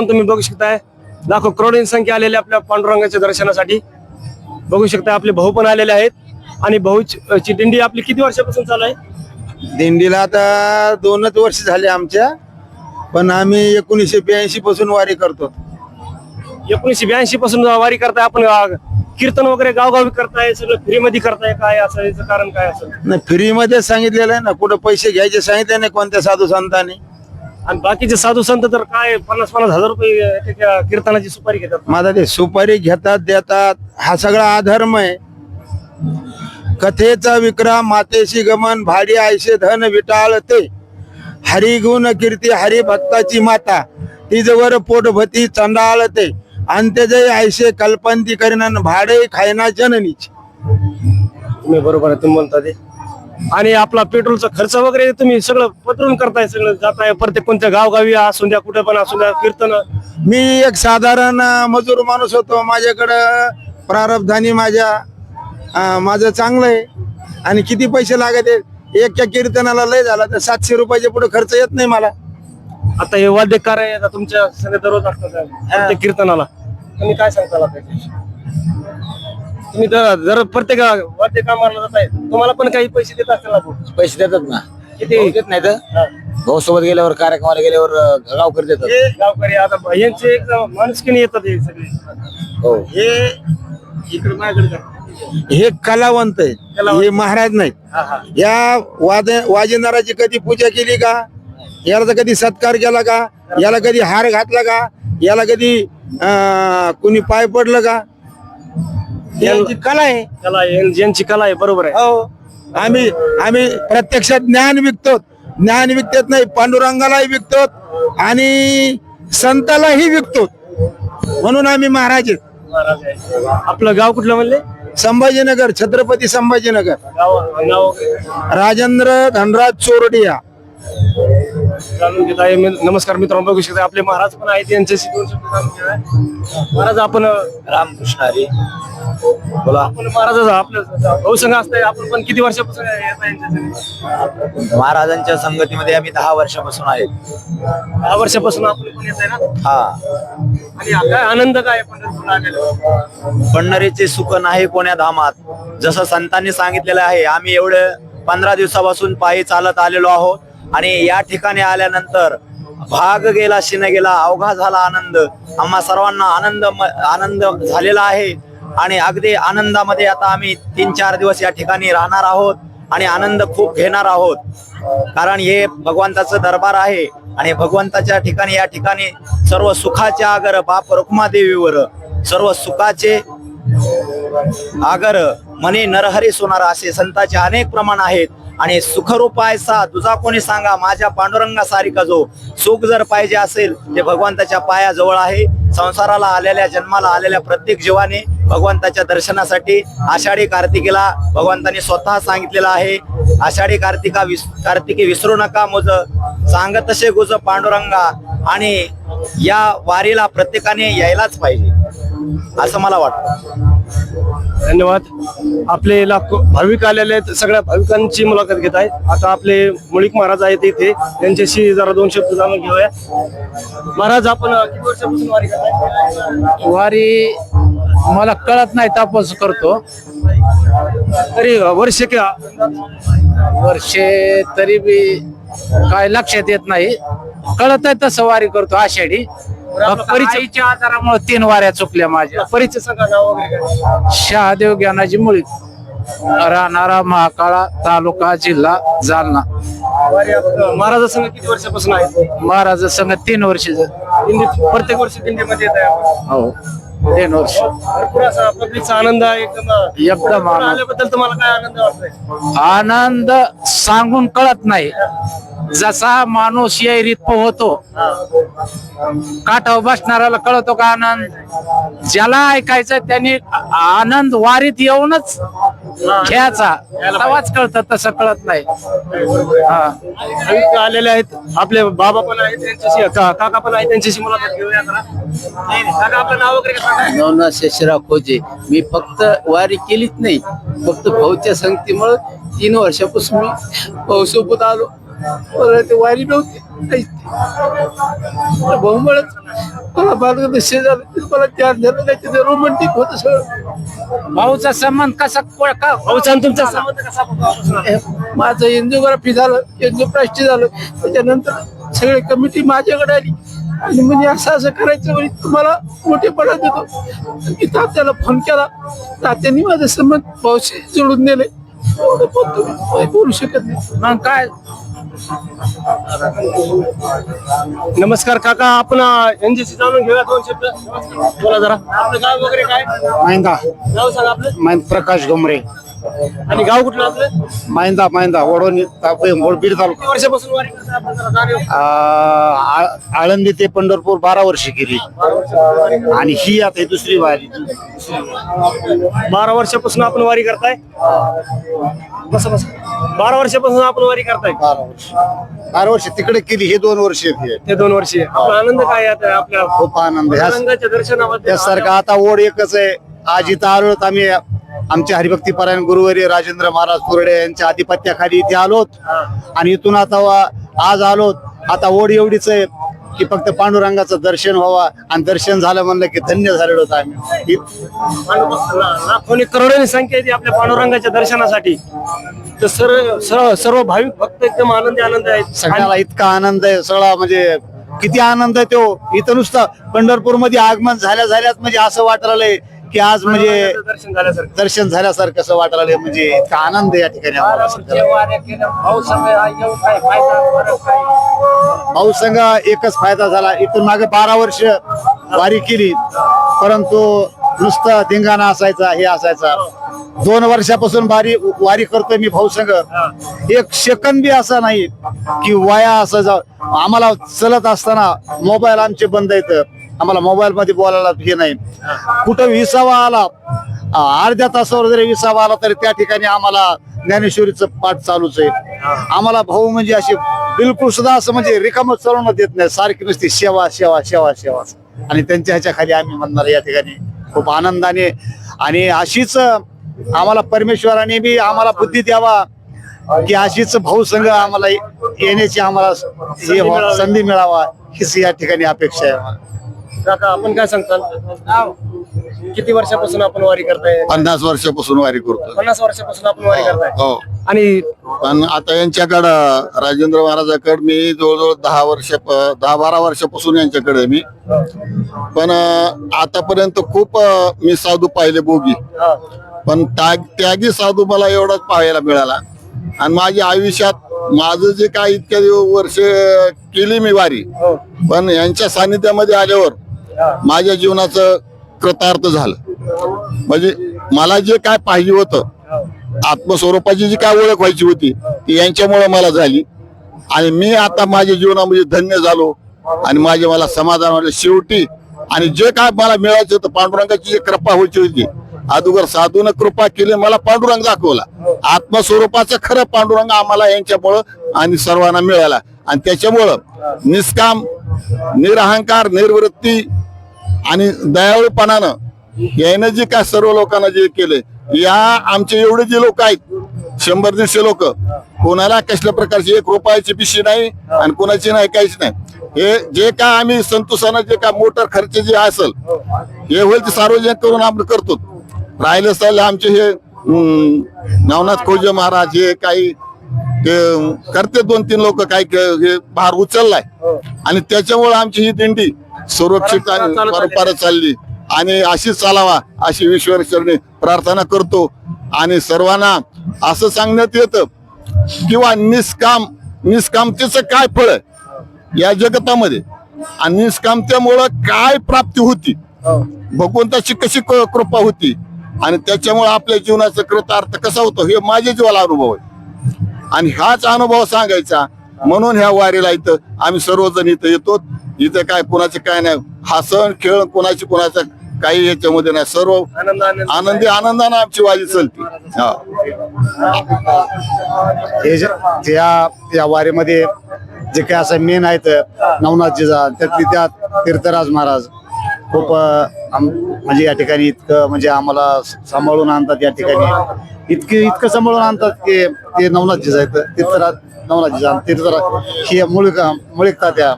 तुम्ही बघू शकताय लाखो करोडोंची संख्या आलेली आपल्या पांडुरंगाच्या दर्शनासाठी. बघू शकता आपले भाऊ पण आलेले आहेत आणि भाऊची दिंडी आपली किती वर्षापासून चालू आहे? दिंडीला आता 2च वर्ष झाले आमच्या, पण आम्ही 1982 पासून वारी करतो. 1982 पासून वारी करताय आपण. कीर्तन वगैरे गावगावी करताय, सगळं फ्री मध्ये करताय काय? असं याचं कारण काय असेल? नाही, फ्री मध्ये सांगितलेलं आहे ना, कुठं पैसे घ्यायचे सांगितले नाही कोणत्या साधू संतांनी. आणि बाकीचे साधू संत तर काय 50-50 हजार रुपये त्या कीर्तनाची सुपारी घेतात. माझा ते सुपारी घेतात देतात, हा सगळा अधर्म आहे. कथेचा विक्रम मातेशी गमन भाडी आयशे धन विटाळते, हरिगुण कीर्ती हरिभक्ताची माता तिजवर पोटभती चंडाळते, अंत्यजय आयशे कल्पंती करीन भाडे खायना जननीची. तुम्ही बरोबर आहे, तुम्ही म्हणता ते. आणि आपला पेट्रोलचा खर्च वगैरे तुम्ही सगळं पत्रून करताय, सगळं जाताय प्रत्येक कोणत्या गावगावी असू द्या, कुठे पण असू द्या कीर्तन. मी एक साधारण मजूर माणूस होतो, माझ्याकडं प्रारब्धानी माझं चांगलं आहे. आणि किती पैसे लागत आहेत एका कीर्तनाला? लय झाला तर 700 रुपयाच्या पुढे खर्च येत नाही मला. आता हे वाद्यकार आहे, आता तुमच्या सगळे दररोज असतात प्रत्येक कीर्तनाला, तुम्ही काय सांगताल त्याच्याविषयी? तुम्ही जर प्रत्येक वाद्य कामाला जाताय, तुम्हाला पण काही पैसे देत असतील ना? पैसे देतात ना, किती देत नाही तर भाऊ सोबत गेल्यावर कार्यक्रमाला गेल्यावर गावकरी देतात. गावकरी आता यांचे एक माणुसकीने येतात हे सगळे. हो, हे इकडे माझ्याकडे करा. हे कलावंत आहे, हे महाराज नाहीत. या वाजेंद्राची कधी पूजा केली का? याला तर कधी सत्कार केला का? याला कधी हार घातला का? याला कधी कुणी पाय पडलं का? यांची कला आहे. कला यांची कला आहे, बरोबर आहे. हो, आम्ही प्रत्यक्षात ज्ञान विकतो. ज्ञान विकत नाही, पांडुरंगालाही विकतो आणि संतालाही विकतो, म्हणून आम्ही महाराज आहेत. आपलं गाव कुठलं म्हणले? संभाजीनगर, छत्रपती संभाजीनगर. नाव राजेंद्र धनराज चोरडिया. जाणून घेत आहे. नमस्कार मित्रांनो, बघू शकता आपले महाराज पण आहेत, यांच्याशी 2 शब्द जाणून घेऊया. महाराज आपण रामकृष्ण हरी. बोला. आपण महाराज आपलं भाऊ संघ असतंय, आपण पण किती वर्षापासून येत आहे यांच्यासाठी? महाराजांच्या संगतीमध्ये आम्ही 10 वर्षापासून आहे. 10 वर्षापासून आपण पण येत आहे ना? हा. आणि काय आनंद काय पंढरपूरला आलेला? पंढरीचे सुख नाही कोण्या धामात, जसं संतांनी सांगितलेलं आहे. आम्ही एवढे 15 दिवसापासून पायी चालत आलेलो आहोत आणि या ठिकाणी आल्यानंतर भाग गेला शिन गेला, अवघा झाला आनंद. आम्हा सर्वांना आनंद झालेला आहे आणि अगदी आनंदामध्ये आता आम्ही 3-4 दिवस या ठिकाणी राहणार आहोत आणि आनंद खूप घेणार आहोत. कारण हे भगवंताचं दरबार आहे आणि भगवंताच्या ठिकाणी या ठिकाणी सर्व सुखाचे आगर बाप रुक्मादेवीवर, सर्व सुखाचे आगर मने नरहरी सोनार असे संतांचे अनेक प्रमाण आहेत. आणि सुखरूप ऐसा तुझा कोणी सांगा, माझ्या पांडुरंगा सारिका जो. सुख जर पाहिजे असेल ते भगवंताच्या पायाजवळ आहे. संसाराला आलेल्या जन्माला आलेल्या प्रत्येक जीवाने भगवंताच्या दर्शनासाठी आषाढी कार्तिकेला भगवंताने स्वतः सांगितलेलं आहे, आषाढी कार्तिकी विसरू नका मुझ, सांगत तसे गुज पांडुरंगा. आणि या वारीला प्रत्येकाने यायलाच पाहिजे असं मला वाटतं. धन्यवाद. आपले लाखो भाविक आलेले आहेत, सगळ्या भाविकांची मुलाखत घेत आहेत. आता आपले मुळीक महाराज आहेत इथे, त्यांच्याशी जरा 2 शब्द जाणून घेऊया. महाराज आपण किती वर्षापासून वारी करताय? वारी मला कळत नाही, तापस करतो. तरी वर्ष का वर्षे तरी बी काय लक्षात येत नाही. कळत आहे तसं वारी करतो आषाढी. परिचयाच्या आधारामुळे 3 वाऱ्या चुकल्या माझ्या. परिचय सांगा, नाव वगैरे काय? शहादेव ज्ञानाजी मुळीक, राहणारा महाकाळा, तालुका जिल्हा जालना. महाराजासंग किती वर्षापासून आहे? महाराज संघ 3 वर्ष. दिंडीत प्रत्येक वर्षी दिंडीमध्ये येत आहे आपण? हो, 3 वर्ष. भरपूर असा पब्लिकचा आनंद आहे एकदम आनंद. आल्याबद्दल तुम्हाला काय आनंद वाटतोय? आनंद सांगून कळत नाही. जसा माणूस येरीत पोहतो, काठावर बसणाऱ्याला कळतो का आनंद. ज्याला ऐकायचं त्यांनी आनंद वारीत येऊनच घ्यायचा, तेव्हाच कळतं, तसं कळत नाही. आलेले आहेत आपले बाबा पण आहेत, त्यांच्याशी काका पण आहेत, त्यांच्याशी मुलाखत घेऊया. काका आपलं नाव वगैरे काय? नवनाथ शेषराव खोजे. मी फक्त वारी केलीच नाही, फक्त भाऊच्या संगतीमुळे 3 वर्षापासून मी भाऊ सोबत आलो. वारी नव्हती, भाऊ मला मार्गदर्शन झालं ते मला ध्यान झालं नाही ते रोमॅन्टिक होतं सगळं. भाऊचा संबंध कसा भाऊचा आणि तुमचा संबंध कसा होता? माझं एन्जिओग्राफी झालं, एन्जिओप्लास्टी झालं, त्याच्यानंतर सगळे कमिटी माझ्याकडे आली आणि म्हणजे असं असं करायचं म्हणजे तुम्हाला मोठेपणा देतो. मी तात्याला फोन केला, तात्याने माझं संबंध भाऊशी जोडून नेले. एवढं बोलतो मी, काही बोलू शकत नाही. मग काय नमस्कार काका, आपण एनजीसी जाणून घेऊया 2 शब्द. बोला जरा, आपलं गाव वगैरे काय? माहिंदा गाव सांगा आपलं. प्रकाश घुमरे, आणि गाव कुठलं आपलं? माहिंदा वडोणी बीड तालुका. किती वर्षापासून वारी करताय आपण जरा जाणीव? आळंदी ते पंढरपूर 12 वर्ष केली आणि ही आता दुसरी वारी. 12 वर्षापासून आपण वारी करताय. बस 12 वर्षापासून आपण वारी करताय. 12 वर्ष तिकडे केली, हे 2 वर्ष ते 2 वर्ष. आपला आनंद काय आहे आपल्या खूप आनंद. रंगाच्या दर्शनामध्ये? त्यासारखं आता ओढ एकच आहे. आज इथं आलो आम्ही, आमचे हरिभक्तीपरायण गुरुवर्य राजेंद्र महाराज कुरडे यांच्या आधिपत्याखाली इथे आलोत आणि इथून आता आज आलोत. आता ओढ एवढीच आहे की फक्त पांडुरंगाचं दर्शन व्हावं, आणि दर्शन झालं म्हणलं की धन्य झालेलो होतो आम्ही. लाखोनी करोडोनी संख्या येते आपल्या पांडुरंगाच्या दर्शनासाठी. तर सर्व भाविक भक्त एकदम आनंद आहेत. सगळ्याला इतका आनंद आहे, सगळा म्हणजे किती आनंद आहे तो. इथं नुसतं पंढरपूर मध्ये आगमन झाल्याच म्हणजे असं वाटलं की आज म्हणजे दर्शन झाल्यासारखं. दर्शन झाल्यासारखं असं वाटलं. म्हणजे इतका आनंद या ठिकाणी आम्हाला सगळ्याला. भाऊ संघ एकच फायदा झाला. इथून मागे 12 वर्ष वारी केली, परंतु नुसतं धिंगाणा असायचा, हे असायचा. 2 वर्षापासून वारी करतोय मी भाऊ संघ. एक सेकंद बी असा नाही की वाया असं जाऊ. आम्हाला चलत असताना मोबाईल आमचे बंद आहेत, आम्हाला मोबाईल मध्ये बोलायला हे नाही. कुठं विसावा आला, अर्ध्या तासावर जरी विसावा आला तरी त्या ठिकाणी आम्हाला ज्ञानेश्वरीचं पाठ चालूच आहे. आम्हाला भाऊ म्हणजे अशी बिलकुल सुद्धा असं म्हणजे रिकाम चलवणं देत नाही, सारखी नुसती सेवा सेवा सेवा सेवा. आणि त्यांच्या ह्याच्या खाली आम्ही म्हणणार या ठिकाणी खूप आनंदाने. आणि अशीच आम्हाला परमेश्वराने बी आम्हाला बुद्धी द्यावा की अशीच भाऊ संघ आम्हाला येण्याची आम्हाला संधी मिळावा, हीच या ठिकाणी अपेक्षा आहे. काका, आपण काय सांगताल? किती वर्षापासून आपण वारी करताय? 50 वर्षापासून वारी करतो. 50 वर्षापासून आपण वारी करताय. हो. आणि पण आता यांच्याकडं राजेंद्र महाराजाकडे मी जवळजवळ 10-12 वर्षापासून यांच्याकडे मी. पण आतापर्यंत खूप मी साधू पाहिले बोगी, पण त्यागी साधू मला एवढाच पाहायला मिळाला. आणि माझ्या आयुष्यात माझं जे काय इतक्या वर्ष केली मी वारी, पण यांच्या सानिध्यामध्ये आल्यावर माझ्या जीवनाचं कृतार्थ झालं. म्हणजे मला जे काय पाहिजे होतं, आत्मस्वरूपाची जी काय ओळख व्हायची होती ती यांच्यामुळे मला झाली. आणि मी आता माझ्या जीवनामध्ये धन्य झालो आणि मला समाधान वाटलं शेवटी. आणि जे काय मला मिळायचं होतं, पांडुरंगाची जी कृपा व्हायची होती, अगोदर साधून कृपा केली, मला पांडुरंग दाखवला. आत्मस्वरूपाचं खरं पांडुरंग आम्हाला यांच्यामुळं आणि सर्वांना मिळाला. आणि त्याच्यामुळं निष्काम, निरहंकार, निर्वृत्ती आणि दयाळूपणानं यानं जे काय सर्व लोकांना जे केले, या आमचे एवढे जे लोक आहेत 100-150 लोक, कोणाला कसल्या प्रकारची 1 रुपयाची पिशी नाही आणि कोणाची नाही, काहीच नाही. हे जे काय आम्ही संतोषानं जे काय मोटर खर्च जे असेल हे होईल ते सार्वजनिक करून आपण करतो. राहिलं असताना आमचे हे नवनाथ खोजे महाराज हे काही ते करते 2-3 लोक काही हे भार उचललाय. आणि त्याच्यामुळे आमची ही दिंडी सुरक्षित आणि परंपरा चालली आणि अशीच चालावा अशी ईश्वरचरणी प्रार्थना करतो. आणि सर्वांना असं सांगण्यात येतं किंवा निष्कामतेचं काय फळ या जगतामध्ये आणि निष्कामतेमुळं काय प्राप्ती होती, भगवंताची कशी कृपा होती आणि त्याच्यामुळे आपल्या जीवनाचा कृतार्थ कसा होतो हे माझ्या जीवाला अनुभव आहे. आणि हाच अनुभव सांगायचा म्हणून ह्या वारीला इथं आम्ही सर्वजण इथं येतो. इथं काय कोणाचं काय नाही, हा सण खेळ कोणाचा काही याच्यामध्ये नाही, सर्व आनंदानं आमची वारी चालते. या वारीमध्ये जे काही असं मेन आहेत नवनाथजीचा, त्यात तीर्थराज महाराज खूप म्हणजे या ठिकाणी इतकं म्हणजे आम्हाला सांभाळून आणतात. या ठिकाणी इतकं सांभाळून आणतात की ते नवनाथजीचा आहेत, तीर्थराज नवनाथजीचा तीर्थराज हे मुळिक तात्या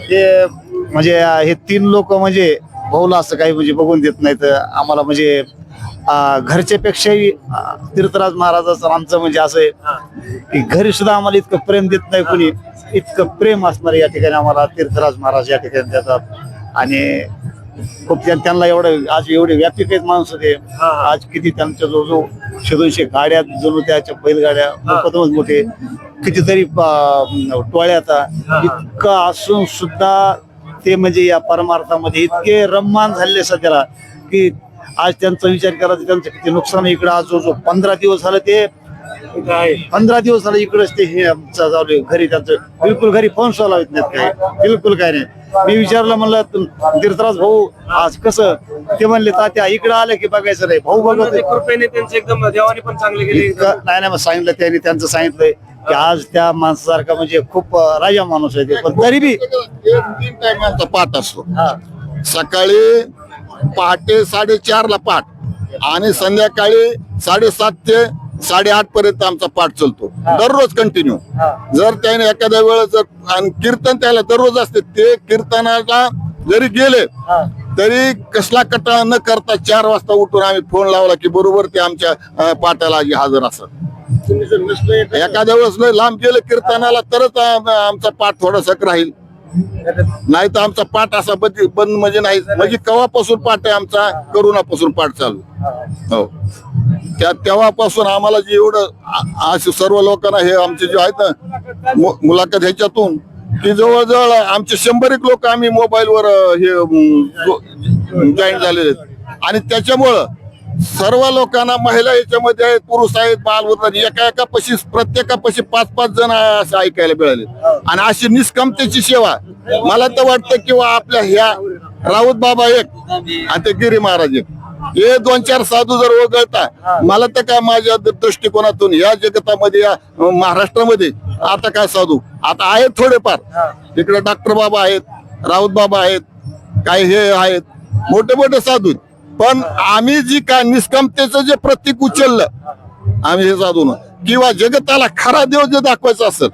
हे म्हणजे हे 3 लोक म्हणजे भाऊला असं काही म्हणजे बघून देत नाहीत आम्हाला, म्हणजे घरच्या पेक्षाही तीर्थराज महाराजाचं आमचं म्हणजे असं आहे की घरी सुद्धा आम्हाला इतकं प्रेम देत नाही कोणी, इतकं प्रेम असणार या ठिकाणी आम्हाला तीर्थराज महाराज या ठिकाणी देतात. आणि खूप त्यांना एवढं आज एवढे व्यापक आहेत माणूस होते, आज किती त्यांच्या जवळ 100-200 गाड्या जणू त्याच्या बैलगाड्या मुकदमच मोठे कितीतरी टोळ्या आता इतकं असून सुद्धा ते म्हणजे या परमार्थामध्ये इतके रममान झाले सध्याला की आज त्यांचा विचार करायचा त्यांचं किती नुकसान आहे. इकडं आज जो 15 दिवस झालं ते 15 दिवस झालं इकडंच ते हे आमचं चालू आहे. घरी त्यांचं बिलकुल घरी फोन सुद्धा लावत नाहीत, काय बिलकुल काय नाही. मी विचारलं म्हणलं तीर्थराज भाऊ आज कसं, ते म्हणले तात्या इकडं आलं की बघायचं नाही, भाऊ बघत कृपेने त्यांचे एकदम देवाने पण चांगले गेले. नाही मग सांगितलं त्यांनी, त्यांचं सांगितलंय की आज त्या माणसासारखा म्हणजे खूप राजा माणूस आहे ते, पण तरी बी 3 टायमांचा पाठ असतो. सकाळी पहाटे 4:30ला पाठ आणि संध्याकाळी 7:30 ते 8:30 पर्यंत आमचा पाठ चालतो दररोज कंटिन्यू. जर त्याने एखाद्या वेळेस जर आणि कीर्तन त्याला दररोज असते, ते कीर्तनाला जरी गेले तरी कसला कटाळा न करता 4 वाजता उठून आम्ही फोन लावला की बरोबर ते आमच्या पाठाला हजर असत. एखाद्या वेळेस लय लांब गेलं कीर्तनाला तरच आमचा पाठ थोडासा राहील, नाही तर आमचा पाठ असा बंद म्हणजे नाही. म्हणजे केव्हापासून पाठ आहे आमचा, करोनापासून पाठ चालू. हो, तेव्हापासून आम्हाला जे एवढं असे सर्व लोकांना हे आमचे जे आहेत ना मुलाखत ह्याच्यातून की जवळजवळ आमचे 100 लोक आम्ही मोबाईलवर हे जॉईन झालेले आहेत. आणि त्याच्यामुळं सर्व लोकांना महिला याच्यामध्ये आहेत, पुरुष आहेत, बालवृद्ध एका प्रत्येकापाशी 5-5 जण असं ऐकायला मिळाले. आणि अशी निष्कामतेची सेवा मला तर वाटतं किंवा आपल्या ह्या राऊत बाबा एक आणि ते गिरी महाराज एक, हे 2-4 साधू जर वगळता मला तर काय माझ्या दृष्टिकोनातून या जगतामध्ये या महाराष्ट्रामध्ये आता काय साधू आता आहेत थोडेफार. इकडे डॉक्टर बाबा आहेत, राऊत बाबा आहेत, काही हे आहेत मोठे मोठे साधू. पण आम्ही जी काय निष्कामतेचं जे प्रतीक उचललं आम्ही हे साधून किंवा जगताला खरा देव जे दाखवायचा असेल